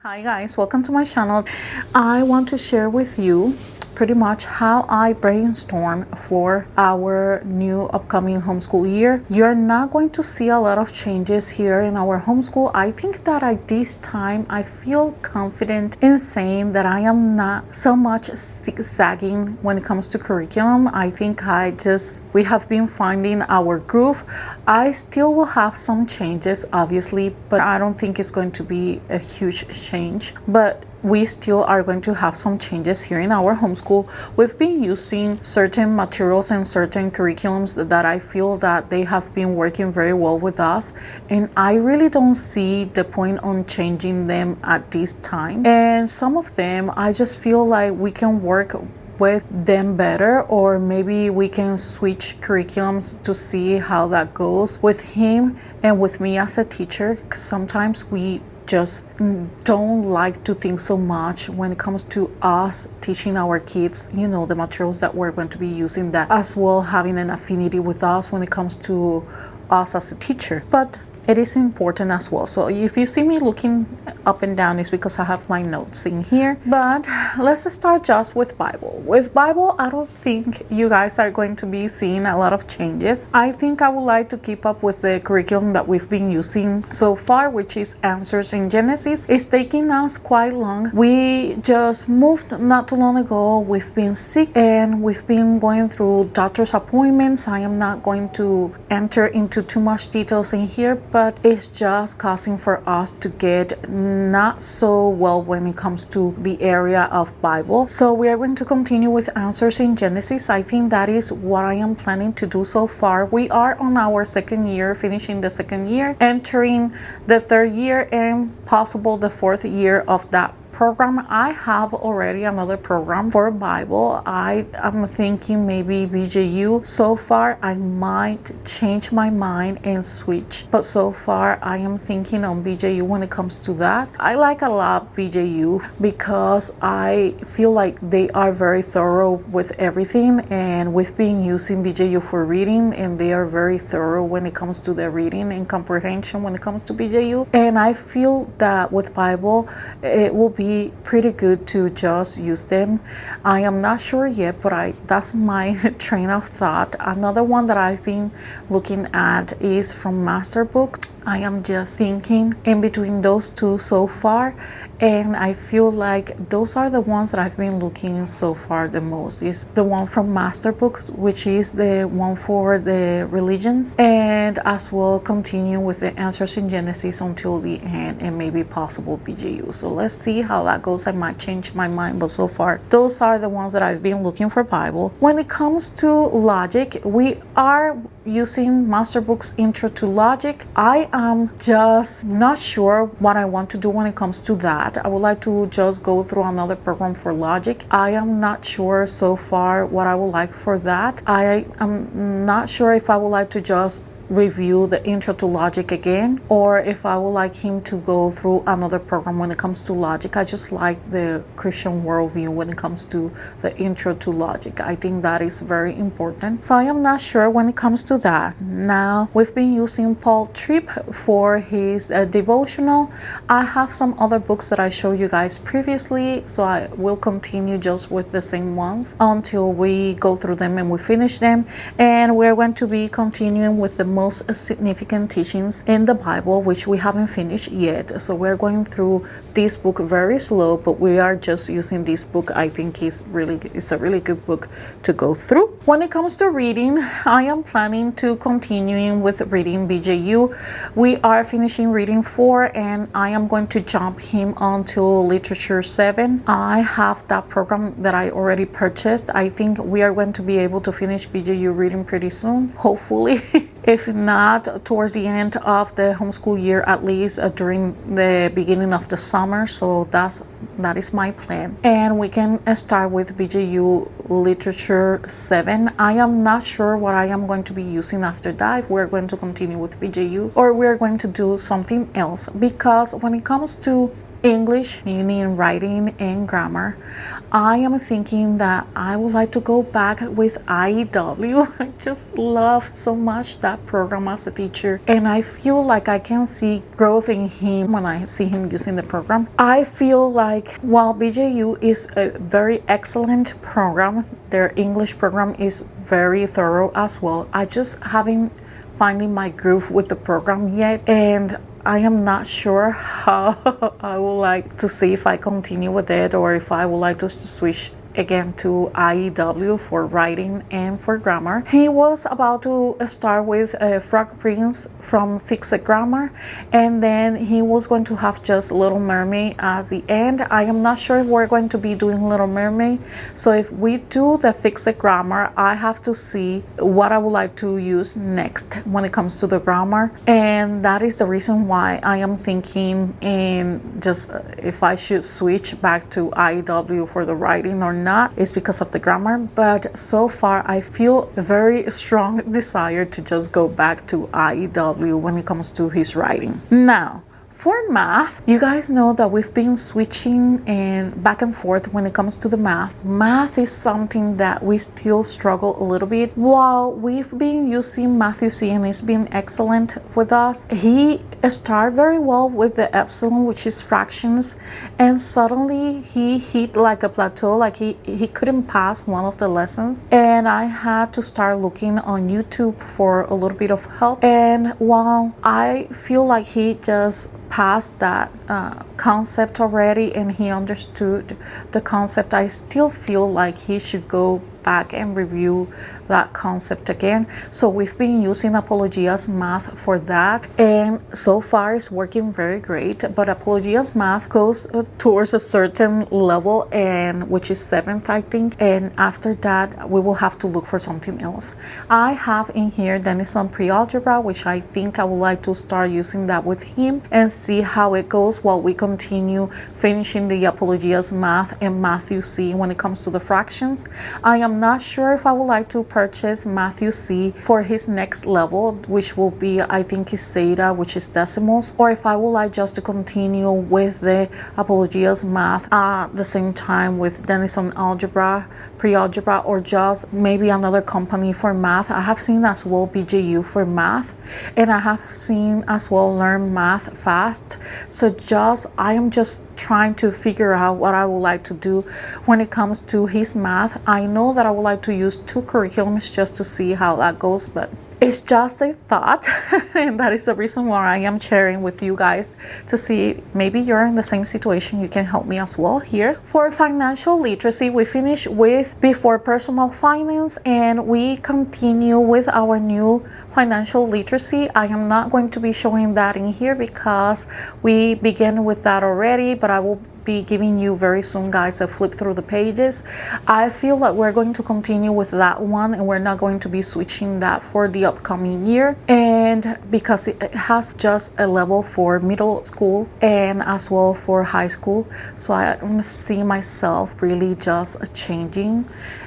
Hi guys, welcome to my channel. I want to share with you pretty much how I brainstorm for our new upcoming homeschool year. You're not going to see a lot of changes here in our homeschool. I think that at this time I feel confident in saying that I am not so much zigzagging when it comes to curriculum. I think we have been finding our groove. I still will have some changes obviously, but I don't think it's going to be a huge change. But we still are going to have some changes here in our homeschool. We've been using certain materials and certain curriculums that I feel that they have been working very well with us, and I really don't see the point on changing them at this time. And some of them I just feel like we can work with them better, or maybe we can switch curriculums to see how that goes with him and with me as a teacher, because sometimes we just don't like to think so much when it comes to us teaching our kids, the materials that we're going to be using, that as well having an affinity with us when it comes to us as a teacher. But it is important as well. So if you see me looking up and down, it's because I have my notes in here. But let's start just with Bible. With Bible, I don't think you guys are going to be seeing a lot of changes. I think I would like to keep up with the curriculum that we've been using so far, which is Answers in Genesis. It's taking us quite long. We just moved not too long ago. We've been sick and we've been going through doctor's appointments. I am not going to enter into too much details in here, but it's just causing for us to get not so well when it comes to the area of Bible. So we are going to continue with Answers in Genesis. I think that is what I am planning to do so far. We are on our second year, finishing the second year, entering the third year, and possible the fourth year of that program. I have already another program for Bible. I am thinking maybe BJU. So far I might change my mind and switch, but so far I am thinking on BJU when it comes to that. I like a lot BJU because I feel like they are very thorough with everything, and we've been using BJU for reading and they are very thorough when it comes to the reading and comprehension when it comes to BJU. And I feel that with Bible it will be pretty good to just use them. I am not sure yet, but that's my train of thought. Another one that I've been looking at is from Master Books. I am just thinking in between those two so far, and I feel like those are the ones that I've been looking so far the most. Is the one from Master Books, which is the one for the religions, and as well continue with the Answers in Genesis until the end, and maybe possible BJU. So let's see how that goes. I might change my mind, but so far those are the ones that I've been looking for Bible. When it comes to logic, we are using Master Books Intro to Logic. I am just not sure what I want to do when it comes to that. I would like to just go through another program for logic. I am not sure so far what I would like for that. I am not sure if I would like to just review the Intro to Logic again, or if I would like him to go through another program when it comes to logic. I just like the Christian worldview when it comes to the Intro to Logic. I think that is very important. So I am not sure when it comes to that. Now we've been using Paul Tripp for his devotional. I have some other books that I showed you guys previously, so I will continue just with the same ones until we go through them and we finish them. And we're going to be continuing with the most significant teachings in the Bible, which we haven't finished yet. So we're going through this book very slow, but we are just using this book. I think it's a really good book to go through. When it comes to reading, I am planning to continuing with reading BJU. We are finishing reading 4, and I am going to jump him onto literature 7. I have that program that I already purchased. I think we are going to be able to finish BJU reading pretty soon, hopefully. If not towards the end of the homeschool year, at least during the beginning of the summer. So that is my plan, and we can start with BJU literature 7. I am not sure what I am going to be using after that, if we're going to continue with BJU or we're going to do something else, because when it comes to English, meaning writing and grammar, I am thinking that I would like to go back with IEW. I just love so much that program as a teacher, and I feel like I can see growth in him when I see him using the program. I feel like while BJU is a very excellent program, their English program is very thorough as well. I just haven't finding my groove with the program yet, and I am not sure how I would like to see if I continue with it or if I would like to switch again to IEW for writing and for grammar. He was about to start with Frog Prince from Fixed Grammar, and then he was going to have just Little Mermaid as the end. I am not sure if we're going to be doing Little Mermaid, so if we do the Fixed Grammar, I have to see what I would like to use next when it comes to the grammar, and that is the reason why I am thinking in just if I should switch back to IEW for the writing or not, is because of the grammar. But so far I feel a very strong desire to just go back to IEW when it comes to his writing. Now, for math, you guys know that we've been switching and back and forth when it comes to the math. Math is something that we still struggle a little bit. While we've been using Matthew C and it's been excellent with us, he started very well with the epsilon, which is fractions, and suddenly he hit like a plateau, like he couldn't pass one of the lessons, and I had to start looking on YouTube for a little bit of help. And while I feel like he just passed that concept already and he understood the concept, I still feel like he should go back and review that concept again. So we've been using Apologia's Math for that, and so far it's working very great. But Apologia's Math goes towards a certain level, and which is 7th, I think, and after that we will have to look for something else. I have in here Denison Pre-Algebra, which I think I would like to start using that with him and see how it goes while we continue finishing the Apologia's Math and Matthew C when it comes to the fractions. I am not sure if I would like to purchase Matthew C for his next level, which will be, I think, his Zeta, which is decimals, or if I would like just to continue with the Apologia's Math at the same time with Denison Algebra, Pre-Algebra, or just maybe another company for math. I have seen as well BJU for math, and I have seen as well Learn Math Fast. So I am just trying to figure out what I would like to do when it comes to his math. I know that I would like to use 2 curriculums just to see how that goes, but it's just a thought and that is the reason why I am sharing with you guys, to see maybe you're in the same situation, you can help me as well here. For financial literacy, we finish with Before Personal Finance, and we continue with our new financial literacy. I am not going to be showing that in here because we began with that already, but I will be giving you very soon, guys, a flip through the pages. I feel like we're going to continue with that one, and we're not going to be switching that for the upcoming year, and because it has just a level for middle school and as well for high school, so I don't see myself really just changing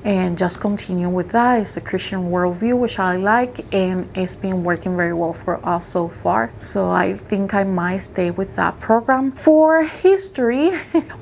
and just continue with that. It's a Christian worldview, which I like, and it's been working very well for us so far, so I think I might stay with that program. For history,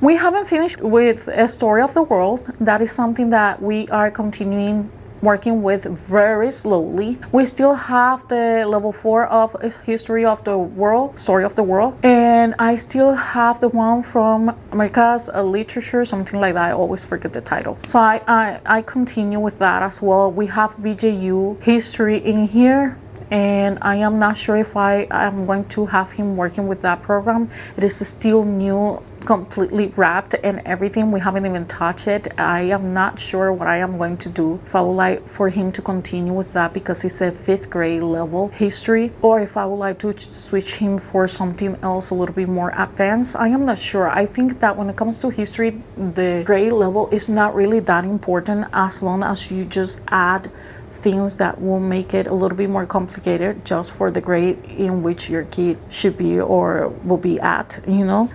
we haven't finished with A Story of the World. That is something that we are continuing working with very slowly. We still have the level 4 of History of the World, Story of the World, and I still have the one from America's Literature, something like that. I always forget the title. So I continue with that as well. We have BJU History in here, and I am not sure if I am going to have him working with that program. It is still new, completely wrapped and everything. We haven't even touched it. I am not sure what I am going to do, if I would like for him to continue with that because it's a 5th grade level history, or if I would like to switch him for something else a little bit more advanced. I am not sure. I think that when it comes to history, the grade level is not really that important as long as you just add things that will make it a little bit more complicated just for the grade in which your kid should be or will be at,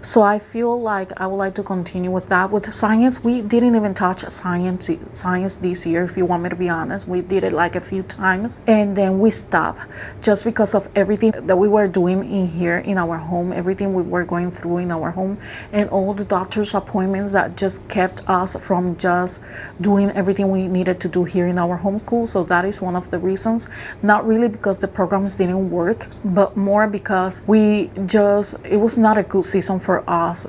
So I feel like I would like to continue with that. With science, we didn't even touch science this year, if you want me to be honest. We did it like a few times and then we stopped just because of everything that we were doing in here in our home, everything we were going through in our home, and all the doctor's appointments that just kept us from just doing everything we needed to do here in our homeschool. So that is one of the reasons, not really because the programs didn't work, but more because it was not a good season for us,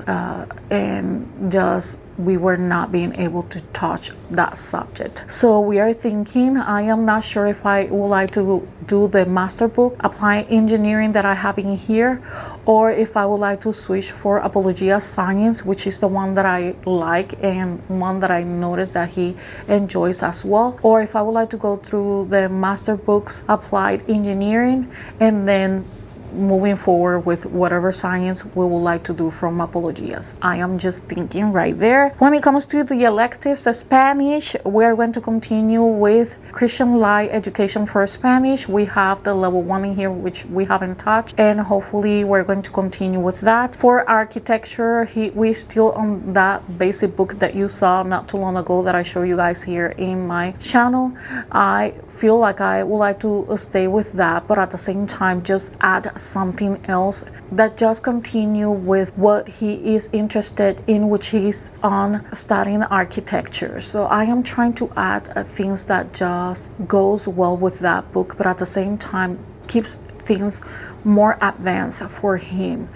and just we were not being able to touch that subject. So we are thinking, I am not sure if I would like to do the master book, Applied Engineering, that I have in here, or if I would like to switch for Apologia Science, which is the one that I like and one that I noticed that he enjoys as well, or if I would like to go through the master books, Applied Engineering, and then moving forward with whatever science we would like to do from Apologias. I am just thinking right there. When it comes to the electives, Spanish, we're going to continue with Christian Light Education for Spanish. We have the level 1 in here, which we haven't touched, and hopefully we're going to continue with that. For architecture, we're still on that basic book that you saw not too long ago that I show you guys here in my channel. I feel like I would like to stay with that, but at the same time just add something else that just continue with what he is interested in, which is on studying architecture. So I am trying to add things that just goes well with that book, but at the same time keeps things more advanced for him,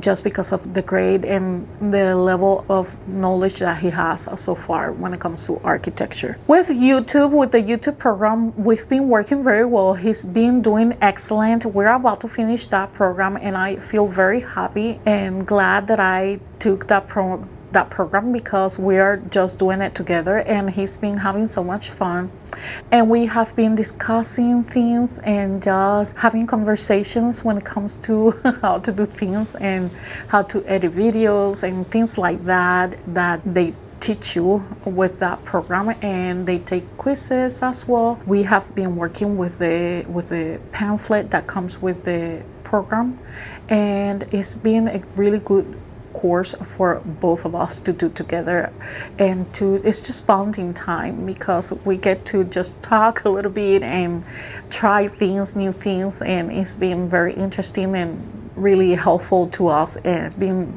just because of the grade and the level of knowledge that he has so far when it comes to architecture. With the YouTube program, we've been working very well. He's been doing excellent. We're about to finish that program, and I feel very happy and glad that I took that program because we are just doing it together, and he's been having so much fun, and we have been discussing things and just having conversations when it comes to how to do things and how to edit videos and things like that they teach you with that program, and they take quizzes as well. We have been working with the pamphlet that comes with the program, and it's been a really good course for both of us to do together, and it's just bonding time because we get to just talk a little bit and try new things, and it's been very interesting and really helpful to us, and it's been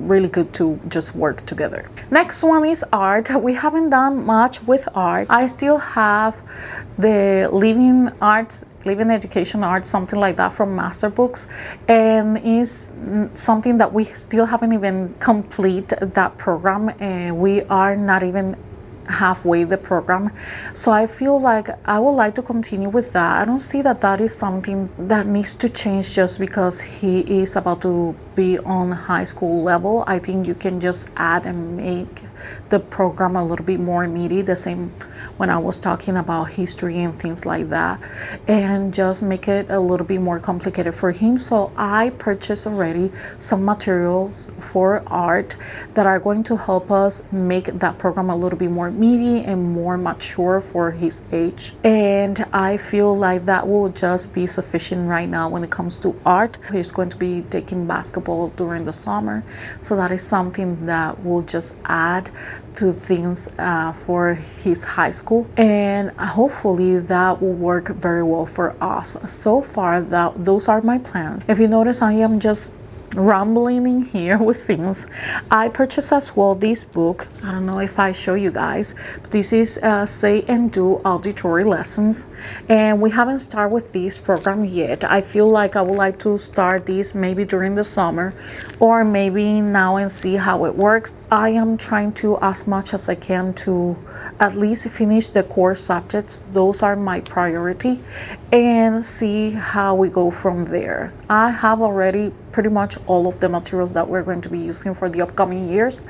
really good to just work together. Next one is art. We haven't done much with art. I still have the living education art, something like that, from master books, and is something that we still haven't even complete that program, and we are not even halfway the program. So I feel like I would like to continue with that. I don't see that is something that needs to change just because he is about to be on high school level. I think you can just add and make the program a little bit more meaty, the same when I was talking about history and things like that, and just make it a little bit more complicated for him. So I purchased already some materials for art that are going to help us make that program a little bit more meaty and more mature for his age, and I feel like that will just be sufficient right now when it comes to art. He's going to be taking basketball during the summer, so that is something that will just add to things for his high school, and hopefully that will work very well for us. So far, those are my plans. If you notice, I am just rambling in here with things. I purchased as well this book. I don't know if I show you guys, but this is Say and Do Auditory Lessons, and we haven't started with this program yet. I feel like I would like to start this maybe during the summer or maybe now and see how it works. I am trying to, as much as I can, to at least finish the core subjects. Those are my priority, and see how we go from there. I have already pretty much all of the materials that we're going to be using for the upcoming years,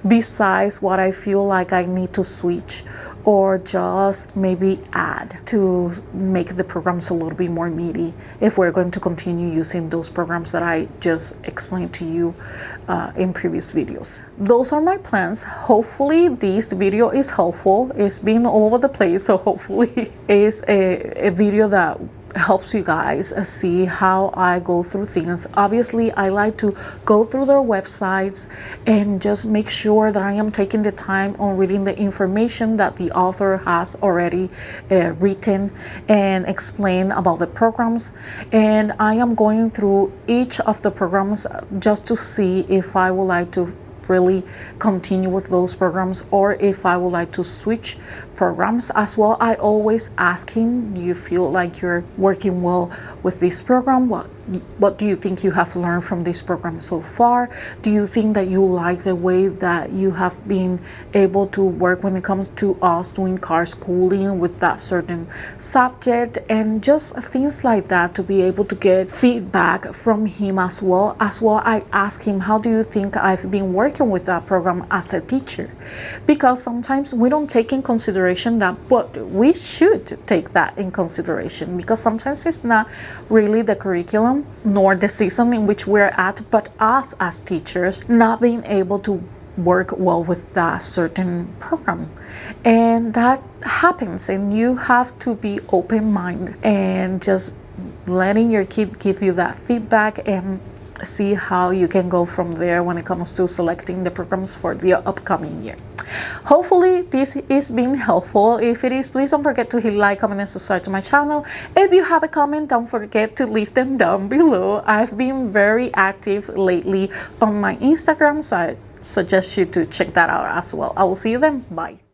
besides what I feel like I need to switch or just maybe add to make the programs a little bit more meaty if we're going to continue using those programs that I just explained to you in previous videos. Those are my plans. Hopefully this video is helpful. It's been all over the place, so hopefully it's a video that helps you guys see how I go through things. Obviously, I like to go through their websites and just make sure that I am taking the time on reading the information that the author has already written and explain about the programs. And I am going through each of the programs just to see if I would like to really continue with those programs or if I would like to switch programs as well. I always ask him, do you feel like you're working well with this program? What do you think you have learned from this program so far? Do you think that you like the way that you have been able to work when it comes to us doing car schooling with that certain subject, and just things like that, to be able to get feedback from him as well. I ask him, how do you think I've been working with that program as a teacher? Because sometimes we don't take in consideration that, but we should take that in consideration, because sometimes it's not really the curriculum nor the season in which we're at, but us as teachers not being able to work well with that certain program. And that happens, and you have to be open-minded and just letting your kid give you that feedback and see how you can go from there when it comes to selecting the programs for the upcoming year. Hopefully this is being helpful. If it is, please don't forget to hit like, comment, and subscribe to my channel. If you have a comment, don't forget to leave them down below. I've been very active lately on my Instagram, so I suggest you to check that out as well. I will see you then. Bye.